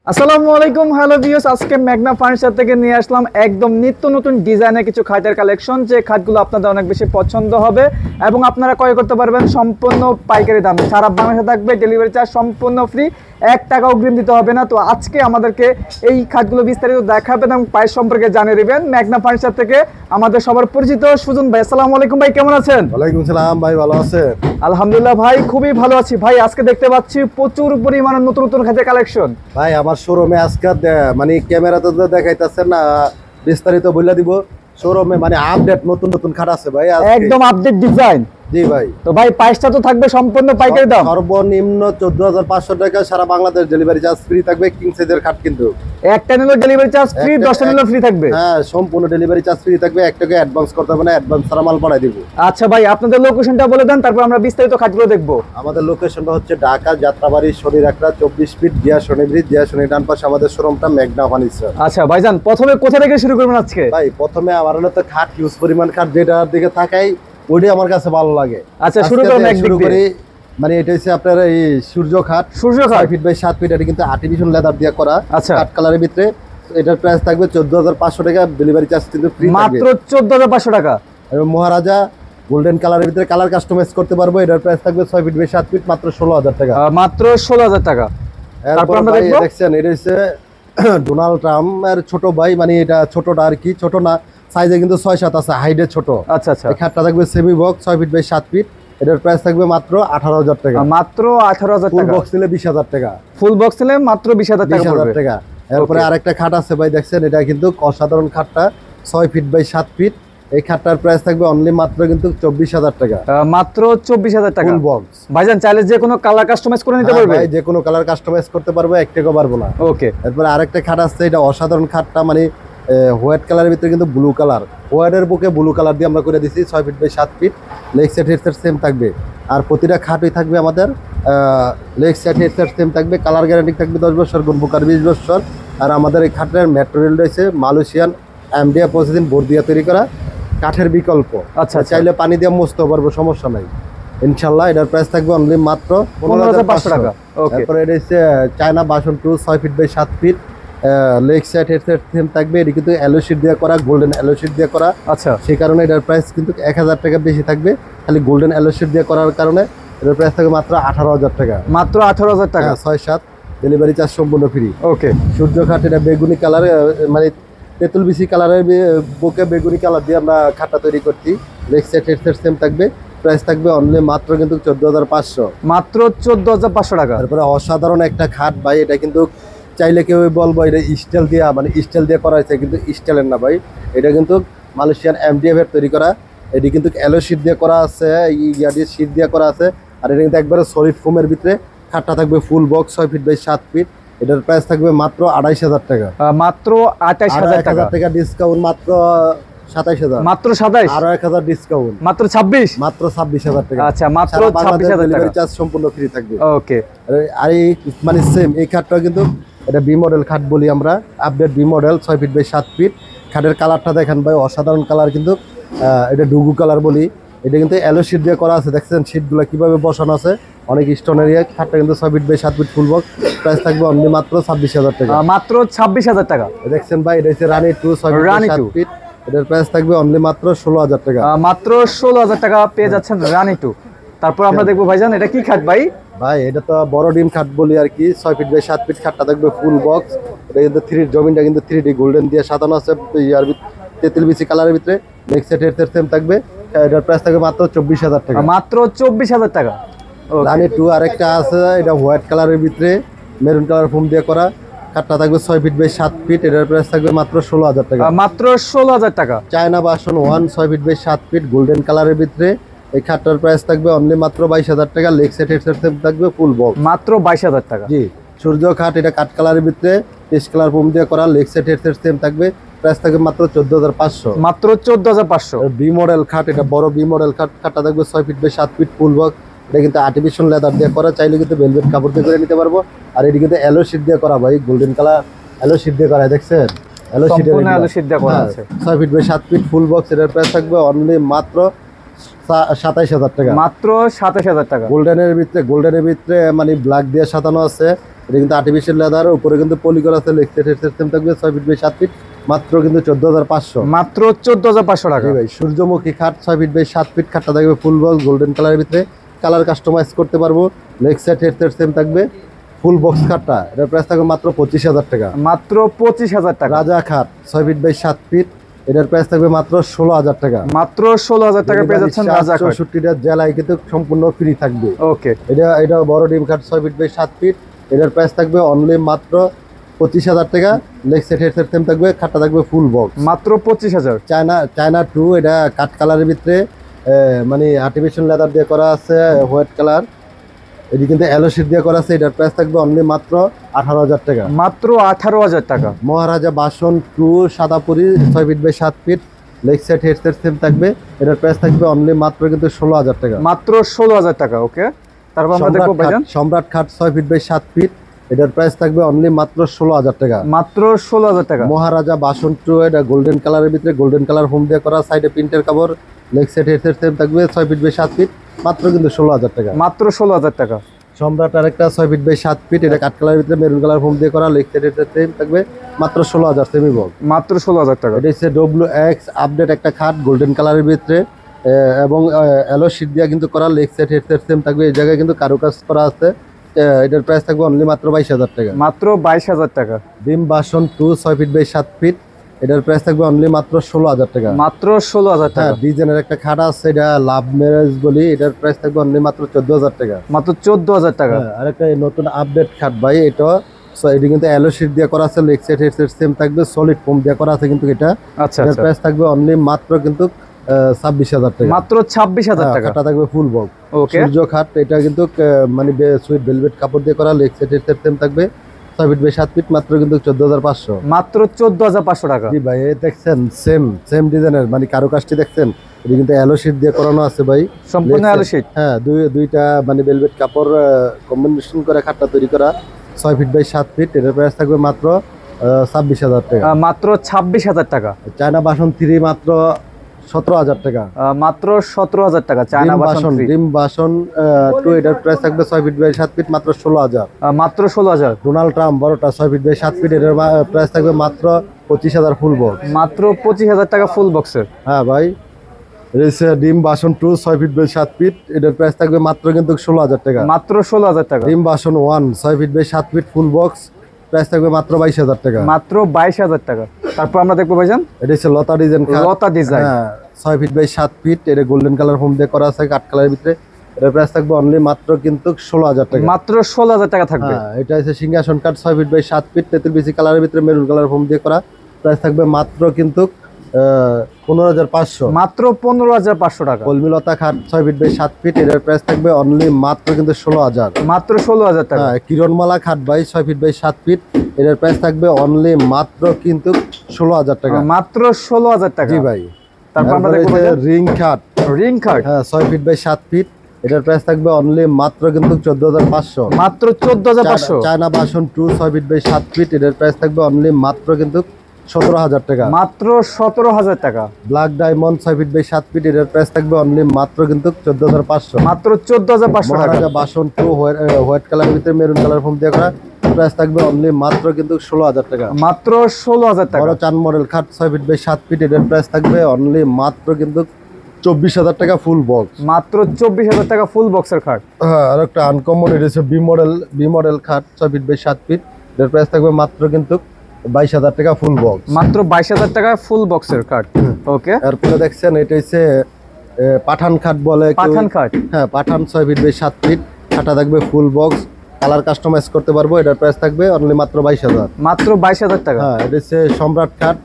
আসসালামু আলাইকুম hello viewers, আজকে মেঘনা ফার্নিচার থেকে নিয়ে আসলাম একদম নিত্য নতুন ডিজাইনের কিছু খাটের কালেকশন। যে খাটগুলো আপনাদের অনেক বেশি পছন্দ হবে এবং আপনারা ক্রয় করতে পারবেন সম্পূর্ণ পাইকারি দামে। সারা বাংলাদেশে থাকবে ডেলিভারি চার্জ সম্পূর্ণ ফ্রি, 1 টাকা অগ্রিম দিতে হবে না। তো আজকে আমাদেরকে এই খাটগুলো বিস্তারিত দেখাবেন এবং প্রাইস সম্পর্কে জানিয়ে দিবেন মেঘনা ফার্নিচার থেকে আমাদের সবার পরিচিত সুজন ভাই। আসসালামু আলাইকুম ভাই, কেমন আছেন? ওয়ালাইকুম সালাম ভাই, ভালো আছেন? আলহামদুলিল্লাহ ভাই, খুবই ভালো আছি ভাই। আজকে দেখতে পাচ্ছি প্রচুর পরিমাণে নতুন নতুন খাটের কালেকশন। ভাই আমার শোরুমে আজকে মানে ক্যামেরাতে তো দেখাইতেছেন না, বিস্তারিত বলে দিব। শোরুমে মানে আপডেট নতুন নতুন খাট আছে ভাই, একদম আপডেট ডিজাইন। জি ভাই। তো ভাই প্রাইসটা তো থাকবে সম্পূর্ণ পাইকারি দাম, সর্বনিম্ন 14,500 টাকা, সারা বাংলাদেশ ডেলিভারি চার্জ ফ্রি থাকবে। কিং সাইজের খাট কিন্তু একটা নিলে ডেলিভারি চার্জ ফ্রি, 10টা নিলে ফ্রি থাকবে। হ্যাঁ, সম্পূর্ণ ডেলিভারি চার্জ ফ্রি থাকবে। 1 টাকা অ্যাডভান্স করতে হবে না, অ্যাডভান্স ছাড়া মাল পাঠাই দিব। আচ্ছা ভাই, আপনাদের লোকেশনটা বলে দেন, তারপর আমরা বিস্তারিত খাটগুলো দেখবো। আমাদের লোকেশনটা হচ্ছে ঢাকা যাত্রাবাড়ি শনির একটা 24 ফিট জিয়া শনি ব্রিজ, জিয়া শনি ডান পাশে আমাদের শোরুমটা মেঘনা ফার্নিচার। আচ্ছা ভাইজান, প্রথমে কোথা থেকে শুরু করবেন আজকে? ভাই প্রথমে আমার হলো তো খাট হিউজ পরিমাণ খাট, যেটার দিকে তাকাই ওইটাই আমার কাছে ভালো লাগে। আচ্ছা শুরু করুন একদিক দিয়ে। মানে এটা হচ্ছে আপনার এই সূর্য খাট। 6 ফিট বাই 7 ফিট, এটা কিন্তু আর্টিফিশিয়াল লেদার দিয়ে করা। আচ্ছা। কাট কালারের ভিতরে এটার প্রাইস থাকবে 14,500 টাকা, ডেলিভারি চার্জ কিন্তু ফ্রি থাকবে মাত্র 14,500 টাকা। এবং মহারাজা গোল্ডেন কালারের ভিতরে কালার কাস্টমাইজ করতে পারবো। এটার প্রাইস থাকবে 6 ফিট বাই 7 ফিট, মাত্র 16,000 টাকা। মাত্র 16,000 টাকা। তারপর আমরা দেখছেন এটা হচ্ছে ডোনাল্ড ট্রাম্পের ছোট ভাই, মানে এটা ছোটটা আর কি, ছোট না সাইজে কিন্তু 6-7 আছে, হাইটে ছোট। আচ্ছা আচ্ছা। এই খাটটা থাকবে semi box 6 feet by 7 feet, এটার প্রাইস থাকবে মাত্র 18,000 টাকা। মাত্র 18,000 ফুল টাকা। বক্স নিলে 20,000 টাকা। ফুল বক্স নিলে মাত্র 20,000 টাকা 20,000 পড়বে। টাকা। এরপরে আরেকটা খাট আছে ভাই, দেখছেন এটা কিন্তু অসাধারণ খাটটা, 6 ফিট বাই 7 ফিট। এই খাটটার প্রাইস থাকবে অনলি মাত্র কিন্তু 24,000 টাকা। মাত্র 24,000 টাকা। Full box. ভাইজান চাইলে যে কোনো কালার কাস্টমাইজ করে নিতে পারবে? ভাই যে কোনো কালার কাস্টমাইজ করতে পারবো, 1 টাকা পারবো না। ওকে। এরপরে আরেকটা খাট আছে, এটা অসাধারণ খাটটা, মানে হোয়াইট কালারের ভিতরে কিন্তু ব্লু কালার, হোয়াইটের বুকে ব্লু কালার দিয়ে আমরা করে দিছি। 6 feet by 7 feet, leg set headset same থাকবে। আর প্রতিটা খাটই থাকবে আমাদের লেগ সেট হেডসেট সেম থাকবে। কালার গ্যারান্টি থাকবে 10 বছর, গুণবুকার 20 বছর। আর আমাদের এই খাটের ম্যাটেরিয়াল রয়েছে মালয়েশিয়ান এমডিএফ প্রসেসিং বোর্ড দিয়ে তৈরি করা কাঠের বিকল্প। আচ্ছা, চাইলে পানি দিয়ে মুছতে পারবো, সমস্যা নাই ইনশাল্লাহ। এটার প্রাইস থাকবে অনলি মাত্র 15,500 টাকা। ওকে। তারপরে এটা হচ্ছে চায়না বাসন two 6 feet by 7 feet, leg set headset same থাকবে। এটা কিন্তু অ্যালো শিট দিয়ে করা, গোল্ডেন অ্যালো শিট দিয়ে করা। আচ্ছা। সেই কারণে এটার প্রাইস কিন্তু 1,000 টাকা বেশি থাকবে, খালি গোল্ডেন অ্যালো শিট দিয়ে করার কারণে এটার প্রাইস থাকবে মাত্র 18,000 টাকা। মাত্র 18,000 টাকা। 6-7 ডেলিভারি চার্জ সম্পূর্ণ ফ্রি। ওকে। সূর্য খাট, এটা বেগুনি কালার, মানে তেঁতুল বিসি কালারের বুকে বেগুনি কালার দিয়ে আমরা খাটটা তৈরি করছি। লেগ সেট হেডসেট সেম থাকবে, প্রাইস থাকবে অনলি মাত্র কিন্তু 14,500। মাত্র 14,500 টাকা। তারপরে অসাধারণ একটা খাট ভাই, এটা কিন্তু চাইলে কেউ বলবো এটা স্টিল দিয়ে, মানে স্টিল দিয়ে করা হয়েছে, কিন্তু স্টিলের না ভাই। এটা কিন্তু মালয়েশিয়ান এমডিএফ এর তৈরি করা। এটি কিন্তু অ্যালো শিট দিয়ে করা আছে, ইয়া দিয়ে শিট দিয়ে করা আছে। আর এটা কিন্তু একবারে সলিড ফোমের ভিতরে খাটটা থাকবে। Full box 6 feet by 7 feet, এটার প্রাইস থাকবে মাত্র 28,000 টাকা। মাত্র 28,000 টাকা। টাকা ডিসকাউন্ট, মাত্র 27,000। মাত্র 27। আরো 1,000 ডিসকাউন্ট, মাত্র 26। মাত্র 26,000 টাকা। আচ্ছা, মাত্র সারা বাংলাদেশ 26,000 টাকা। ডেলিভারি চার্জ সম্পূর্ণ ফ্রি থাকবে। ওকে। আর এই মানে সেম এই খাটটা কিন্তু এটা বি মডেল খাট বলি আমরা, update B model 6 feet by 7 feet. খাটের কালারটা দেখেন ভাই, অসাধারণ কালার কিন্তু। এটা ডুগু কালার বলি। এটা কিন্তু অ্যালো শিট দিয়ে করা আছে, দেখছেন শিটগুলো কিভাবে বসানো আছে, অনেক স্টোনের ইয়ে। খাটটা কিন্তু 6 feet by 7 feet full box, price থাকবে অনলি মাত্র 26,000 টাকা। মাত্র 26,000 টাকা। দেখছেন ভাই, এটা হচ্ছে রানি 2 6 ফিট বাই 7 ফিট, এটার প্রাইস থাকবে অনলি মাত্র 16,000 টাকা। মাত্র 16,000 টাকা পেয়ে যাচ্ছেন রানি 2। তারপর আমরা দেখবো ভাইজান, এটা কি খাট ভাই? ভাই এটা তো বড় ডিম খাট বলি আর কি, 6 ফিট বাই 7 ফিট। খাটটা থাকবে ফুল বক্স। এটা কিন্তু জমিনটা কিন্তু 3D গোল্ডেন দিয়ে সাজানো আছে, ইয়ার তেঁতুল বিসি কালারের ভিতরে। নেক্সট সেট হেডসেট সেম থাকবে। এটার প্রাইস থাকবে মাত্র 24,000 টাকা। মাত্র 24,000 টাকা। রানি 2 আরেকটা আছে, এটা হোয়াইট কালারের ভিতরে মেরুন কালার ফোম দিয়ে করা। খাটটা থাকবে 6 ফিট বাই 7 ফিট, এটার প্রাইস থাকবে মাত্র 16,000 টাকা। মাত্র 16,000 টাকা। চায়না বাসন 1 6 ফিট বাই 7 ফিট, গোল্ডেন কালারের ভিতরে। এই খাটটার প্রাইস থাকবে অনলি মাত্র 22,000 টাকা। লেগ সেট হেডসেট সেম থাকবে, ফুল বক্স। মাত্র 22,000 টাকা। জি। সূর্য খাট, এটা কাঠ কালারের ভিতরে পেস্ট কালার ফোম দিয়ে করা। লেগ সেট হেডসেট সেম থাকবে, প্রাইস থাকবে মাত্র 14,500। মাত্র 14,500। বি মডেল খাট, এটা বড় বি মডেল খাট। খাটটা থাকবে 6 feet by 7 feet full box. এটা কিন্তু আর্টিফিশিয়াল লেদার দিয়ে করা, চাইলে কিন্তু ভেলভেট কাপড় দিয়ে করে নিতে পারবো। আর এটি কিন্তু অ্যালো শিট দিয়ে করা ভাই, গোল্ডেন কালার অ্যালো শিট দিয়ে করা, দেখছেন অ্যালো শিটের। সম্পূর্ণ অ্যালো শিট দিয়ে করা আছে। 6 feet by 7 feet full box, এটার প্রাইস থাকবে অনলি মাত্র 27,000 টাকা। মাত্র 27,000 টাকা। গোল্ডেনের ভিতরে মানে ব্ল্যাক দিয়ে সাজানো আছে। এটা কিন্তু আর্টিফিশিয়াল লেদার, উপরে কিন্তু পলি করা আছে, লেগ সেট সিস্টেম থাকবে 6 ফিট বাই 7 ফিট, মাত্র কিন্তু 14,500। মাত্র 14,500 টাকা। ভাই সূর্যমুখী খাট 6 ফিট বাই 7 ফিট, খাটটা থাকবে ফুল বক্স গোল্ডেন কালারের ভিতরে, কালার কাস্টমাইজ করতে পারবো, লেগ সেট হেডসেট সেম থাকবে, ফুল বক্স খাটটা এটার প্রাইস থাকবে মাত্র 25,000 টাকা। মাত্র 25,000 টাকা। রাজা খাট 6 ফিট বাই 7 ফিট, এটার প্রাইস থাকবে মাত্র 16,000 টাকা। মাত্র 16,000 টাকা পেয়ে যাচ্ছেন রাজা খাট। 64টা জেলায় কিন্তু সম্পূর্ণ ফ্রি থাকবে। ওকে, এটা বড় ডিম খাট 6 ফিট বাই 7 ফিট, এটার প্রাইস থাকবে অনলি মাত্র 25,000 টাকা। লেগ সেট হেডসেট সেম থাকবে, খাটটা থাকবে ফুল বক্স মাত্র 25,000। চায়না 2, এটা কাঠ কালারের ভিতরে মানে আর্টিফিশিয়াল লেদার দিয়ে করা আছে, হোয়াইট কালার, এটি কিন্তু অ্যালো শীট দিয়ে করা আছে, এটার প্রাইস থাকবে অনলি মাত্র 18,000 টাকা। মাত্র 18,000 টাকা। মহারাজা বাসন 2 সাদাপুরি 6 feet by 7 feet, leg set headset same থাকবে, এটার প্রাইস থাকবে অনলি মাত্র কিন্তু 16,000 টাকা। মাত্র 16,000 টাকা। ওকে, তারপর আমরা দেখবো ভাইজান সম্রাট খাট 6 ফিট বাই 7 ফিট, এটার প্রাইস থাকবে অনলি মাত্র 16,000 টাকা। মাত্র 16,000 টাকা। মহারাজা বাসন 2, এটা গোল্ডেন কালারের ভিতরে গোল্ডেন কালার হোম দিয়ে করা, সাইডে প্রিন্টের কাপড়, লেগ সেট হেডসেট সেম থাকবে 6 ফিট বাই 7 ফিট, মাত্র কিন্তু 16,000 টাকা। মাত্র 16,000 টাকা। সম্রাট আরেকটা 6 ফিট বাই 7 ফিট, এটা কাঠ কালারের ভিতরে মেরুন কালার হোম দিয়ে করা, লেগ সেট হেডসেট সেম থাকবে, মাত্র 16,000 সেমি বক্স। মাত্র 16,000 টাকা। এটা হচ্ছে WX আপডেট একটা খাট গোল্ডেন কালারের ভিতরে এবং অ্যালো শীট দিয়ে কিন্তু করা, লেগ সেট হেডসেট সেম থাকবে, এই জায়গায় কিন্তু কারুকাজ করা আছে, এটার প্রাইস থাকবে অনলি মাত্র 22,000 টাকা। মাত্র 22,000 টাকা। ডিম বাসন 2 6 ফিট বাই 7 ফিট, এটার প্রাইস থাকবে অনলি মাত্র 16,000 টাকা। মাত্র 16,000 টাকা। হ্যাঁ, ডিজাইনের একটা খাট আছে, এটা লাভ ম্যারেজ বলি, এটার প্রাইস থাকবে অনলি মাত্র 14,000 টাকা। মাত্র 14,000 টাকা। হ্যাঁ, আরেকটা নতুন আপডেট খাট ভাই, এটা এটি কিন্তু অ্যালো শীট দিয়ে করা আছে, লেগ সেট হেডসেট সেম থাকবে, সলিড ফোম দিয়ে করা আছে কিন্তু এটা, আচ্ছা এটার আচ্ছা। প্রাইস থাকবে অনলি মাত্র কিন্তু 26,000 টাকা। মাত্র 26,000 টাকা। খাটটা থাকবে ফুল বক্স। ওকে, সূর্য খাট, এটা কিন্তু মানে সুইট ভেলভেট কাপড় দিয়ে করা, লেগ সেট হেডসেট সেম থাকবে, 6 ফিট বাই 7 ফিট, মাত্র কিন্তু 14,500। মাত্র 14,500 টাকা। জি ভাই, এই দেখছেন সেম ডিজাইনের, মানে কারুকাজটি দেখছেন, এটা কিন্তু অ্যালো শীট দিয়ে করানো আছে ভাই, সম্পূর্ণ অ্যালো শীট। হ্যাঁ, দুইটা মানে ভেলভেট কাপড় কম্বিনেশন করে খাটটা তৈরি করা, 6 ফিট বাই 7 ফিট, এটার প্রাইস থাকবে মাত্র 26,000 টাকা। মাত্র 26,000 টাকা। চায়না বাসন 3 মাত্র 17,000 টাকা। মাত্র 17,000 টাকা। চায়না বাসন 3। ডিম বাসন 2, এটার প্রাইস থাকবে 6 ফিট বাই 7 ফিট, মাত্র 16,000। মাত্র 16,000। ডোনাল্ড ট্রাম্প বড়টা 6 ফিট বাই 7 ফিট, এটার প্রাইস থাকবে মাত্র 25,000 ফুল বক্স। মাত্র 25,000 টাকা ফুল বক্সের। হ্যাঁ ভাই, ডিম বাসন 2 6 ফিট বাই 7 ফিট, এটার প্রাইস থাকবে মাত্র কিন্তু 16,000 টাকা। মাত্র 16,000 টাকা। ডিম বাসন 1 6 feet by 7 feet full box, price থাকবে মাত্র 22,000 টাকা। মাত্র 22,000 টাকা। তারপর আমরা দেখবো ভাইজান এটা হচ্ছে লতা ডিজাইন, লতা ডিজাইন। হ্যাঁ, 6 ফিট বাই 7 ফিট, এটা গোল্ডেন কালার হোম দিয়ে করা আছে, কাঠ কালারের ভিতরে, এটার প্রাইস থাকবে অনলি মাত্র কিন্তু 16,000 টাকা। মাত্র 16,000 টাকা থাকবে। হ্যাঁ, এটা হচ্ছে সিংহাসন কাঠ 6 ফিট বাই 7 ফিট, তেঁতুল বিচি কালারের ভিতরে মেরুন কালার হোম দিয়ে করা, প্রাইস থাকবে মাত্র কিন্তু 15,500। মাত্র 15,500 টাকা। কলমিলতা খাট 6 ফিট বাই 7 ফিট, এটার প্রাইস থাকবে অনলি মাত্র কিন্তু 16,000। মাত্র 16,000 টাকা। হ্যাঁ, কিরণমালা খাট ভাই 6 ফিট বাই 7 ফিট, এটার প্রাইস থাকবে অনলি মাত্র কিন্তু 16,000 টাকা। মাত্র 16,000 টাকা। জি ভাই। তারপর আমরা দেখবো ভাইজান রিং খাট, রিং খাট। হ্যাঁ, 6 ফিট বাই 7 ফিট, এটার প্রাইস থাকবে অনলি মাত্র কিন্তু 14,500। মাত্র 14,500। চায়না বাসন 2 6 ফিট বাই 7 ফিট, এটার প্রাইস থাকবে অনলি মাত্র কিন্তু 17,000 টাকা। মাত্র 17,000 টাকা। Black diamond 6 feet by 7 feet, এটার প্রাইস থাকবে অনলি মাত্র কিন্তু 14,500। মাত্র 14,500 টাকা। মহারাজা বাসন 2 হোয়াইট কালারের ভিতরে মেরুন কালার ফোম দিয়ে করা, প্রাইস থাকবে অনলি মাত্র কিন্তু 16,000 টাকা। মাত্র 16,000 টাকা। বড় চান মডেল খাট 6 ফিট বাই 7 ফিট, এটার প্রাইস থাকবে অনলি মাত্র কিন্তু 24,000 টাকা ফুল বক্স। মাত্র 24,000 টাকা ফুল বক্সের খাট। হ্যাঁ, আর একটা আনকমন, এটা হচ্ছে বি মডেল খাট 6 ফিট বাই 7 ফিট, এটার প্রাইস থাকবে মাত্র কিন্তু 22,000 টাকা ফুল বক্স। মাত্র 22,000 টাকা ফুল বক্সের খাট। ওকে, এরপরে দেখছেন এটা হচ্ছে পাঠান খাট বলে কেউ। পাঠান খাট। হ্যাঁ, পাঠান 6 ফিট বাই 7 ফিট, খাটটা থাকবে ফুল বক্স, কালার কাস্টমাইজ করতে পারবো, এটার প্রাইস থাকবে অনলি মাত্র 22,000। মাত্র 22,000 টাকা। হ্যাঁ, এটা হচ্ছে সম্রাট খাট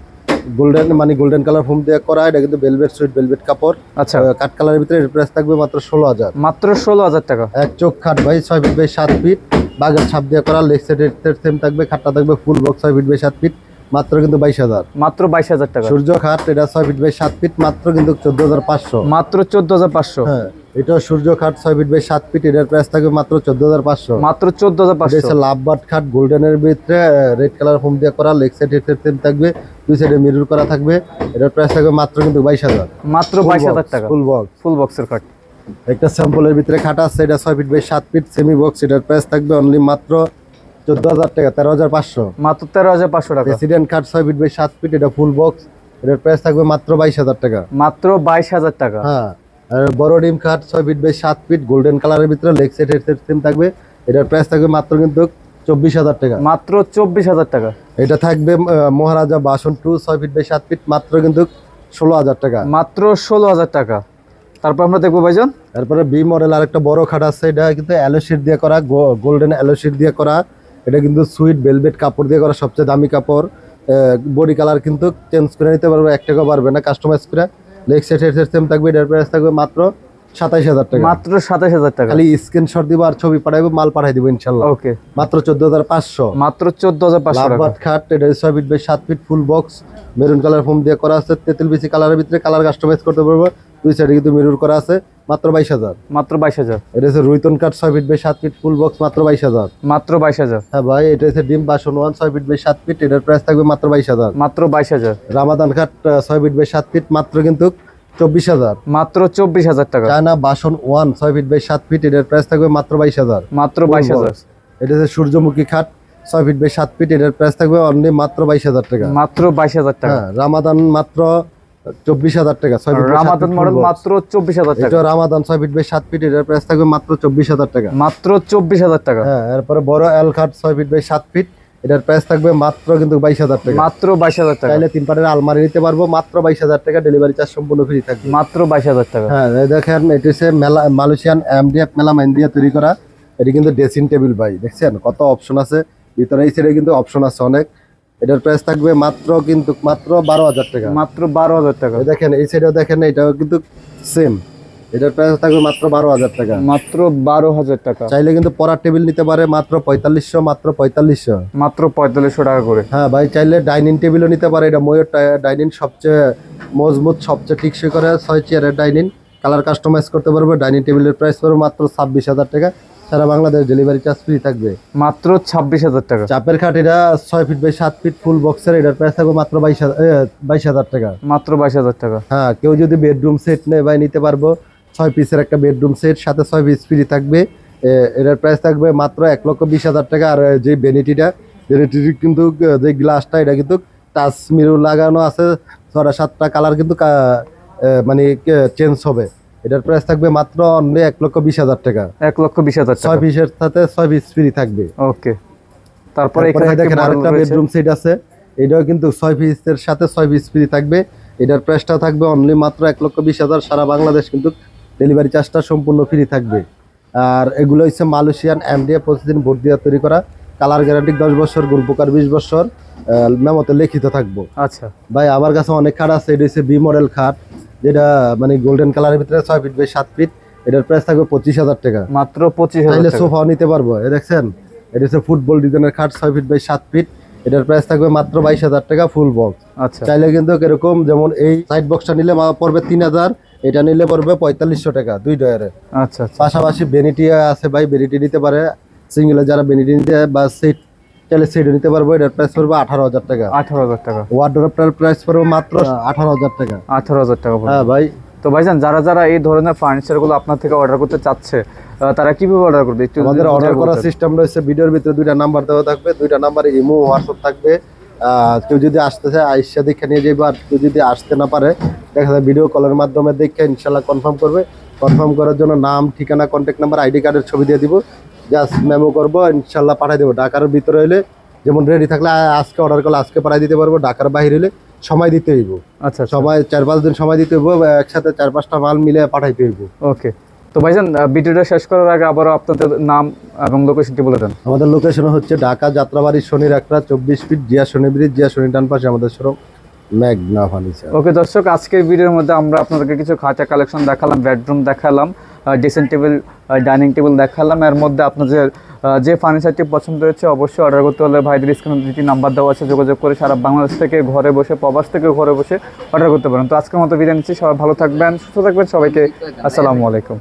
গোল্ডেন কালার ফোম দিয়ে করা, এটা কিন্তু ভেলভেট সুইট ভেলভেট কাপড়, আচ্ছা, কাঠ কালারের ভিতরে, এর প্রাইস থাকবে মাত্র 16,000। মাত্র 16,000 টাকা। এক চোখ খাট ভাই 6 ফিট বাই 7 ফিট, বাগের ছাপ দিয়ে করা, লেগ সেট সেম থাকবে, খাটটা থাকবে full box 6 feet by 7 feet, মাত্র কিন্তু 22,000। মাত্র 22,000 টাকা। সূর্য খাট, এটা 6 ফিট বাই 7 ফিট, মাত্র কিন্তু 14,500। মাত্র 14,500। হ্যাঁ, এটা সূর্য খাট 6 ফিট বাই 7 ফিট, এটার প্রাইস থাকবে মাত্র 14,500। মাত্র এটা 14,500। হচ্ছে লাভবার্ড খাট গোল্ডেনের ভিতরে রেড কালার ফোম দিয়ে করা, লেগ সাইড হেড সেম থাকবে, দুই সাইডে মিরর করা থাকবে, এটার প্রাইস থাকবে মাত্র কিন্তু 22,000। মাত্র 22,000 টাকা ফুল বক্স। ফুল বক্সের খাট। একটা স্যাম্পলের ভিতরে খাট আছে, এটা 6 feet by 7 feet semi box, এটার প্রাইস থাকবে অনলি মাত্র 14,000 টাকা, 13,500। মাত্র 13,500 টাকা। প্রেসিডেন্ট খাট 6 ফিট বাই 7 ফিট, এটা ফুল বক্স, এটার প্রাইস থাকবে মাত্র 22,000 টাকা। মাত্র 22,000 টাকা। হ্যাঁ, আর বড় ডিম খাট 6 ফিট বাই 7 ফিট গোল্ডেন কালারের ভিতরে লেগ সেট হেডসেট সিম থাকবে, এটার প্রাইস থাকবে মাত্র কিন্তু 24,000 টাকা। মাত্র 24,000 টাকা। এটা থাকবে মহারাজা বাসন 2 6 ফিট বাই 7 ফিট, মাত্র কিন্তু 16,000 টাকা। মাত্র 16,000 টাকা। তারপর আমরা দেখবো ভাইজান, তারপরে বি মডেল আরেকটা বড় খাট আছে, এটা কিন্তু অ্যালো শিট দিয়ে করা, গোল্ডেন অ্যালো শিট দিয়ে করা, এটা কিন্তু সুইট ভেলভেট কাপড় দিয়ে করা, সবচেয়ে দামি কাপড়। বডি কালার কিন্তু চেঞ্জ করে নিতে পারবে, 1 টাকা পারবে না, কাস্টমাইজ করে। লেগ সেট হেডসেট সেম থাকবে, এটার প্রাইস থাকবে মাত্র 27,000 টাকা। মাত্র 27,000 টাকা। খালি স্ক্রিনশট দিব আর ছবি পাঠাইবো, মাল পাঠাই দিব ইনশাআল্লাহ। ওকে, মাত্র 14,500। মাত্র 14,500 টাকা। লাভবাট খাট, এটা 6 feet by 7 feet full box, maroon colour foam দিয়ে করা আছে, তেঁতুল বিচি কালারের ভিতরে, কালার কাস্টমাইজ করতে পারবো, দুই সাইডে কিন্তু মিরর করা আছে, মাত্র 22,000। মাত্র 22,000। এটা হচ্ছে রুইতন কাঠ 6 feet by 7 feet full box, মাত্র 22,000। মাত্র 22,000। হ্যাঁ ভাই, এটা হচ্ছে ডিম বাসন 1 6 ফিট বাই 7 ফিট, এটার প্রাইস থাকবে মাত্র 22,000। মাত্র 22,000। রামাদান কাঠ 6 ফিট বাই 7 ফিট, মাত্র কিন্তু 24,000। মাত্র 24,000 টাকা। চায়না বাসন 1 6 ফিট বাই 7 ফিট, এটার প্রাইস থাকবে মাত্র 22,000। মাত্র 22,000। এটা হচ্ছে সূর্যমুখী খাট 6 ফিট বাই 7 ফিট, এটার প্রাইস থাকবে অনলি মাত্র 22,000 টাকা। মাত্র 22,000 টাকা। হ্যাঁ, রামাদান মাত্র 24,000 টাকা, 6 ফিট রামাদান মডেল মাত্র 24,000 টাকা। এটা রামাদান 6 ফিট বাই 7 ফিট, এটার প্রাইস থাকবে মাত্র 24,000 টাকা। মাত্র 24,000 টাকা। হ্যাঁ, এরপরে বড় এল খাট 6 ফিট বাই 7 ফিট, এটার প্রাইস থাকবে মাত্র কিন্তু 22,000 টাকা। মাত্র 22,000 টাকা। চাইলে 3 পাটের আলমারি নিতে পারবো, মাত্র 22,000 টাকা, ডেলিভারি চার্জ সম্পূর্ণ ফ্রি থাকবে। মাত্র 22,000 টাকা। হ্যাঁ, এই দেখেন, এটা হচ্ছে মালয়েশিয়ান এমডিএফ মেলামাইন দিয়ে তৈরি করা, এটি কিন্তু ড্রেসিং টেবিল ভাই, দেখছেন কত অপশন আছে ভিতরে, এই সাইডে কিন্তু অপশন আছে অনেক। এটার প্রাইস থাকবে মাত্র 12,000 টাকা। মাত্র 12,000 টাকা। এই দেখেন, এই সাইডেও দেখেন, এটাও কিন্তু সেম, এটার প্রাইস থাকবে মাত্র 12,000 টাকা। মাত্র 12,000 টাকা। চাইলে কিন্তু পড়ার টেবিল নিতে পারে মাত্র 4500, মাত্র 4500। মাত্র 4500 টাকা করে। হ্যাঁ ভাই, চাইলে ডাইনিং টেবিলও নিতে পারে, এটা ময়ূর ডাইনিং, সবচেয়ে মজবুত, সবচেয়ে টিকসই করে 6 চেয়ারের ডাইনিং, কালার কাস্টমাইজ করতে পারবে। ডাইনিং টেবিলের প্রাইস পড়বে মাত্র 26,000 টাকা, সারা বাংলাদেশ ডেলিভারি চার্জ ফ্রি থাকবে। মাত্র 26,000 টাকা। চাপের খাট এটা 6 ফিট বাই 7 ফিট ফুল বক্সের, এটার প্রাইস থাকবে মাত্র 22,000 টাকা। মাত্র 22,000 টাকা। হ্যাঁ, কেউ যদি বেডরুম সেট নেয় ভাই, নিতে পারবো, 6 পিসের একটা বেডরুম সেট, সাথে 6 পিস ফ্রি থাকবে। এটার প্রাইস থাকবে মাত্র 1,20,000 টাকা। আর যে ভ্যানিটিটা কিন্তু যে গ্লাসটা, এটা কিন্তু টাচ মিরর লাগানো আছে, 6-7টা কালার কিন্তু মানে চেঞ্জ হবে। এটার প্রাইস থাকবে মাত্র অনলি 1,20,000 টাকা। 1,20,000 টাকা। 6 পিসের সাথে 6 পিস ফ্রি থাকবে। ওকে, তারপরে এখানে দেখেন আরেকটা বেডরুম সেট আছে, এটাও কিন্তু 6 পিসের সাথে 6 পিস ফ্রি থাকবে। এটার প্রাইসটা থাকবে অনলি মাত্র 1,20,000, সারা বাংলাদেশ কিন্তু ডেলিভারি চার্জটা সম্পূর্ণ ফ্রি থাকবে। আর এগুলো হচ্ছে মালয়েশিয়ান এমডিএফ প্রতিদিন বোর্ড দিয়ে তৈরি করা, কালার গ্যারান্টি 10 বছর, গুণ প্রকার 20 বছর, মেমোতে লিখিত থাকবো। আচ্ছা ভাই, আমার কাছে অনেক খাট আছে, এটা হচ্ছে বি মডেল খাট, যেটা মানে গোল্ডেন কালারের ভিতরে 6 ফিট বাই 7 ফিট, এটার প্রাইস থাকবে 25,000 টাকা। মাত্র 25,000 চাইলে টাকা। সোফাও নিতে পারবো। দেখছেন, এটা হচ্ছে ফুটবল ডিজাইনের খাট 6 ফিট বাই 7 ফিট, এটার প্রাইস থাকবে মাত্র 22,000 টাকা ফুল বক্স। আচ্ছা, চাইলে কিন্তু এরকম, যেমন এই সাইড বক্সটা নিলে পড়বে 3,000, এটা নিলে পড়বে 4500 টাকা, 2 ডয়ারে। আচ্ছা আচ্ছা। পাশাপাশি বেনিটি আছে ভাই, বেনিটি নিতে পারে, সিঙ্গেলে যারা বেনিটি নিতে বা সেট চাইলে সেট নিতে পারবো, এটার প্রাইস পড়বে 18,000 টাকা। 18,000 টাকা। ওয়ার্ডরোবটার প্রাইস পড়বে মাত্র 18,000 টাকা। 18,000 টাকা পড়বে। হ্যাঁ ভাই, তো ভাইজান, যারা যারা এই ধরনের ফার্নিচার গুলো আপনার থেকে অর্ডার করতে চাচ্ছে, তারা কিভাবে অর্ডার করবে? একটু আমাদের অর্ডার করার সিস্টেম রয়েছে, ভিডিওর ভিতরে 2টা নাম্বার দেওয়া থাকবে, 2টা নাম্বারে ইমো হোয়াটসঅ্যাপ থাকবে। কেউ যদি আসতে চায় আইসা দেখে নিয়ে যাইবে, আর কেউ যদি আসতে না পারে, দেখা যায় ভিডিও কলের মাধ্যমে দেখে ইনশাল্লাহ কনফার্ম করবে। কনফার্ম করার জন্য নাম, ঠিকানা, কন্ট্যাক্ট নাম্বার, আইডি কার্ডের ছবি দিয়ে দিব, জাস্ট মেমো করবো, ইনশাল্লাহ পাঠিয়ে দেবো। ঢাকার ভিতরে হলে যেমন রেডি থাকলে আজকে অর্ডার করলে আজকে পাঠিয়ে দিতে পারবো, ঢাকার বাইরে হলে সময় দিতে হইব। আচ্ছা, সময় 4-5 দিন সময় দিতে হইব, একসাথে 4-5টা মাল মিলে পাঠাইতে হইব। ওকে। তো ভাইজান, ভিডিওটা শেষ করার আগে আবারও আপনাদের নাম এবং লোকেশনটি বলে দেন। আমাদের লোকেশন হচ্ছে ঢাকা যাত্রাবাড়ি শনির একটা 24 ফিট, জিয়া শনি ব্রিজ, জিয়া শনি ডান পাশে আমাদের শোরুম মেঘনা ফার্নিচার। ওকে দর্শক, আজকের ভিডিওর মধ্যে আমরা আপনাদেরকে কিছু খাঁচা কালেকশন দেখালাম, বেডরুম দেখালাম, ড্রেসিং টেবিল, ডাইনিং টেবিল দেখালাম। এর মধ্যে আপনাদের যে ফার্নিচারটি পছন্দ হয়েছে অবশ্যই অর্ডার করতে হলে ভাইদের স্ক্রিনে দুটি নাম্বার দেওয়া আছে, যোগাযোগ করে সারা বাংলাদেশ থেকে ঘরে বসে, প্রবাস থেকে ঘরে বসে অর্ডার করতে পারেন। তো আজকের মতো বিদায় নিচ্ছি, সবাই ভালো থাকবেন, সুস্থ থাকবেন, সবাইকে আসসালামু আলাইকুম।